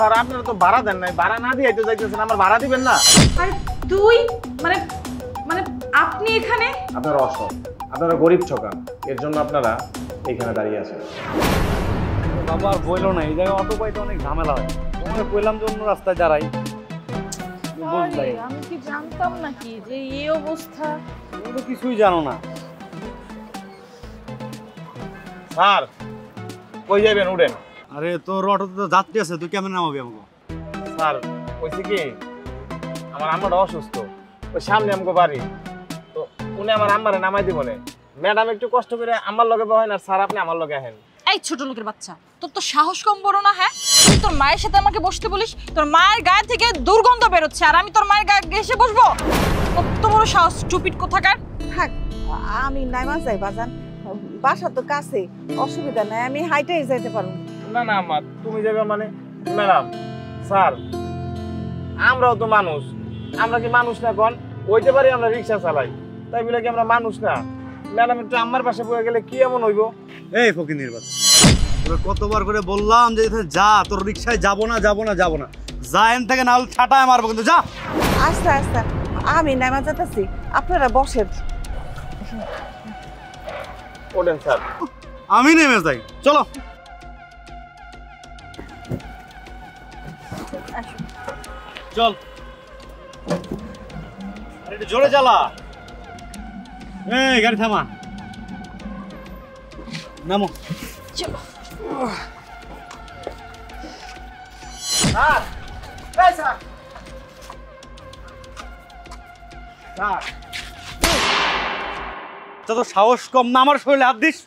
Sir আপনারা তো ভাড়া দেন নাই, ভাড়া না দিয়ে তো যাইতেছেন, আমার ভাড়া দিবেন না? আরে তুই মানে মানে আপনি এখানে? আপনারা অসৎ, আপনারা গরিব ঠকান, এর জন্য আপনারা এখানে দাঁড়িয়ে আছেন। বাবা আর বইলো না, এই জায়গায় অটো পাইতে অনেক ঝামেলা হয়। তোমাকে কইলাম যে অন্য রাস্তায় দাঁড়াই। আমি কি জানতাম নাকি যে এই অবস্থা? তুমি তো কিছুই জানো না। স্যার কই যাবেন? উঠেন। আরে তোর অটোতে তো যাত্রী আছে, তুই কেমন নামাবি আমাকে? স্যার কইছে কি আমার আম্মাটা অসুস্থ, ওই সামনে আমাকে বাড়ি, তো উনি আমার আম্মারে নামাই দিব না। ম্যাডাম একটু কষ্ট করে আমার লগে বহেন, আর স্যার আপনি আমার লগে আহেন। এই ছোট লোকের বাচ্চা, তোর তো সাহস কম বড় না? হ্যাঁ, তুই তোর মায়ের সাথে আমাকে বসতে বলিস? তোর মায়ের গায়ে থেকে দুর্গন্ধ বেরোচ্ছে, আর আমি তোর মায়ের গায়ে এসে বসবো? কত বড় সাহস, স্টুপিড কোথাকার! থাক, আমি নাইমা যাই বাজান, বাসা তো কাছে, অসুবিধা নাই, আমি হাইটেই যাইতে পারবো। না না আম্মা, তুমি যাবে মানে? ম্যাডাম স্যার আমরাও তো মানুষ, আমরা কি মানুষ না? কোন হইতে পারি আমরা রিক্সা চালাই, তাই বলে কি আমরা মানুষ না? ম্যাডাম একটু আমার পাশে বয়ে গেলে কি এমন হইব? এই ফকিনির বাচ্চা, তোর কতবার করে বললাম যে যা, তোর রিক্সায় যাবো না যাবো না যাবো না, যা এন থেকে না হলে ছাটায় মারবো, কিন্তু যা। আচ্ছা আচ্ছা, আমি নাইমা যেতেছি, আপনারা বসেন। ওঠেন স্যার। আমি নেমে যাই, চলো। চল, আরে একটু জোরে চালা। এই গাড়ি থামা, নামো। চলো। স্যার এই স্যার, স্যার তো সাহস কম না আমার শরীরে হাত দিস?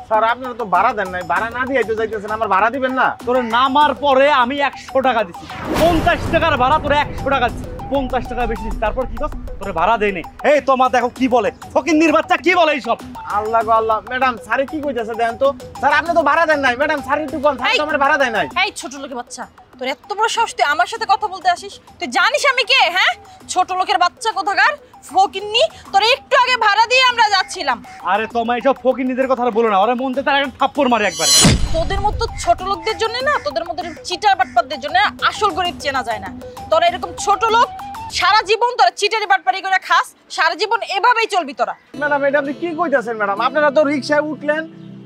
স্যার আপনারা তো ভাড়া দেন নাই, ভাড়া না দিয়ে তো যাইতেছেন, আমার ভাড়া দিবেন না? তোর নামার পরে আমি 100 টাকা দিছি, 50 টাকার ভাড়া তোর 100 টাকা দিছি, 50 টাকা বেশি দিছি, তারপর কি করছ? তোর ভাড়া দেই নাই। এই তোমার দেখো কি বলে, ফকিন্নির বাচ্চা কি বলে এইসব। আল্লাহ গো আল্লাহ, ম্যাডাম স্যারে কি কইতাছে দেন তো? স্যার আপনি তো ভাড়া দেন নাই, ম্যাডাম স্যার একটু কোন, স্যার তো আমার ভাড়া দেয় নাই। এই ছোট লোকের বাচ্চা, তোর এত বড় সাহস, তুই আমার সাথে কথা বলতে আসিস? তুই জানিস আমি কে? হ্যাঁ, ছোট লোকের বাচ্চা কোথাকার, ফকিন্নি! তোর একটু আগে ভাড়া দিয়ে আমরা যাচ্ছিলাম। আরে তোমার এইসব ফকিন্নিদের কথা বলো না, ওরা মনতে তার একটা থাপ্পড় মারে একবার। তোদের মতো ছোট লোকদের জন্য না, তোদের মতো চিটার বাটপারদের জন্য আসল গরিব চেনা যায় না। তোরা এরকম ছোট লোক, সারা জীবন তোরা চিটারি বাটপারি করে খাস, সারা জীবন এভাবেই চলবি তোরা। ম্যাডাম এটা আপনি কি কইতাছেন ম্যাডাম? আপনারা তো রিকশায় উঠলেন,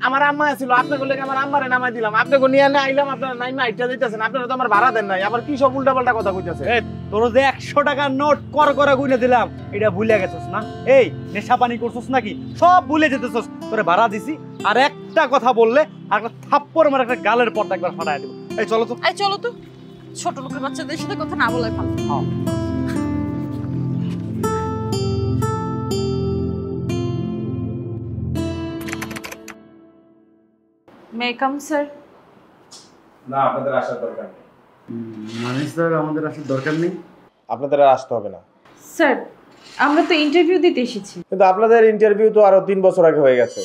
আমার আম্মা ছিল, আপনাকে বলে আমার আম্মারে নামাই দিলাম, আপনাকে নিয়ে না আইলাম, আপনারা নাইমা আইটা দিতেছেন, আপনারা তো আমার ভাড়া দেন নাই, আবার কি সব উল্টাপাল্টা কথা কইতাছেন? এই তোর যে 100 টাকার নোট কর গুনে দিলাম, এটা ভুলে গেছস না? এই নেশা পানি করছস নাকি? সব ভুলে যেতেছস। তোরে ভাড়া দিছি, আর একটা কথা বললে আর একটা থাপ্পড় মার, একটা গালের পর্দা একবার ফাটায় দেব। এই চলো তো, এই চলো তো, ছোট লোকের বাচ্চাদের সাথে কথা না বলাই ভালো। হ্যাঁ। মে কাম স্যার? না আপনাদের আসার দরকার নেই। মানে স্যার আমাদের আসার দরকার নেই? আপনাদের আর আসতে হবে না স্যার, আমরা তো ইন্টারভিউ দিতে এসেছি। কিন্তু আপনাদের ইন্টারভিউ তো আরো 3 বছর আগে হয়ে গেছে।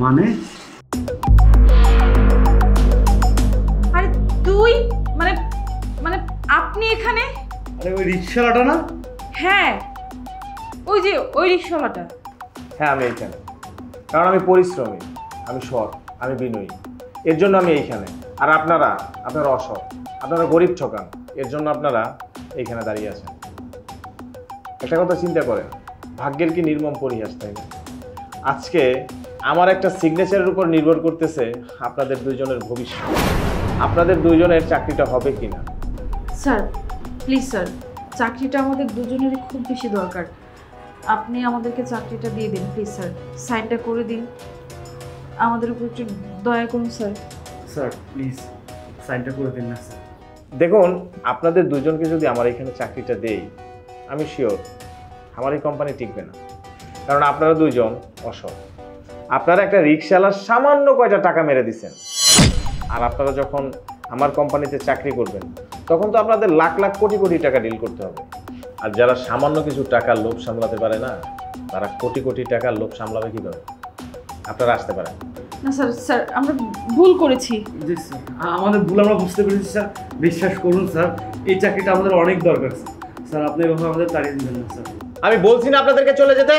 মানে? আরে তুই মানে মানে আপনি এখানে? আরে ওই রিকশাওয়ালাটা না? হ্যাঁ, ওই যে ওই রিকশাওয়ালাটা। হ্যাঁ আমি এইখানে, কারণ আমি পরিশ্রমী, আমি সৎ, আমি বিনয়ী, এর জন্য আমি এইখানে। আর আপনারা অসৎ, আপনারা গরিব ঠকান, এর জন্য আপনারা এইখানে দাঁড়িয়ে আছেন। একটা কথা চিন্তা করেন, ভাগ্যের কি নির্মম পরিহাস, তাই না? আজকে আমার একটা সিগনেচারের উপর নির্ভর করতেছে আপনাদের দুইজনের ভবিষ্যৎ, আপনাদের দুইজনের চাকরিটা হবে কিনা। স্যার প্লিজ স্যার, চাকরিটা আমাদের দুজনেরই খুব বেশি দরকার, আপনি আমাদেরকে চাকরিটা দিয়ে দিন প্লিজ স্যার, সাইনটা করে দিন, আমাদের উপর একটু দয়া করুন স্যার। স্যার প্লিজ সাইনটা করে দিন না স্যার। দেখুন আপনাদের দুজনকে যদি আমার এখানে চাকরিটা দেই, আমি শিওর আমার এই কোম্পানি টিকবে না, কারণ আপনারা দুইজন অসৎ। আপনারা একটা রিকশাওয়ালার সামান্য কয়টা টাকা মেরে দিচ্ছেন, আর আপনারা যখন আমার কোম্পানিতে চাকরি করবেন তখন তো আপনাদের লাখ লাখ কোটি কোটি টাকা ডিল করতে হবে। আর যারা সামান্য কিছু টাকার লোভ সামলাতে পারে না, তারা কোটি কোটি টাকার লোভ সামলাবে কীভাবে? আপনারা আসতে পারেন না স্যার, স্যার আমরা ভুল করেছি। জি স্যার, আমাদের ভুল আমরা বুঝতে পেরেছি স্যার, বিশ্বাস করুন স্যার, এই চাকরিটা আমাদের অনেক দরকার স্যার। স্যার আপনি এভাবে আমাদের তাড়িয়ে দিবেন না স্যার। আমি বলছি না আপনাদেরকে চলে যেতে।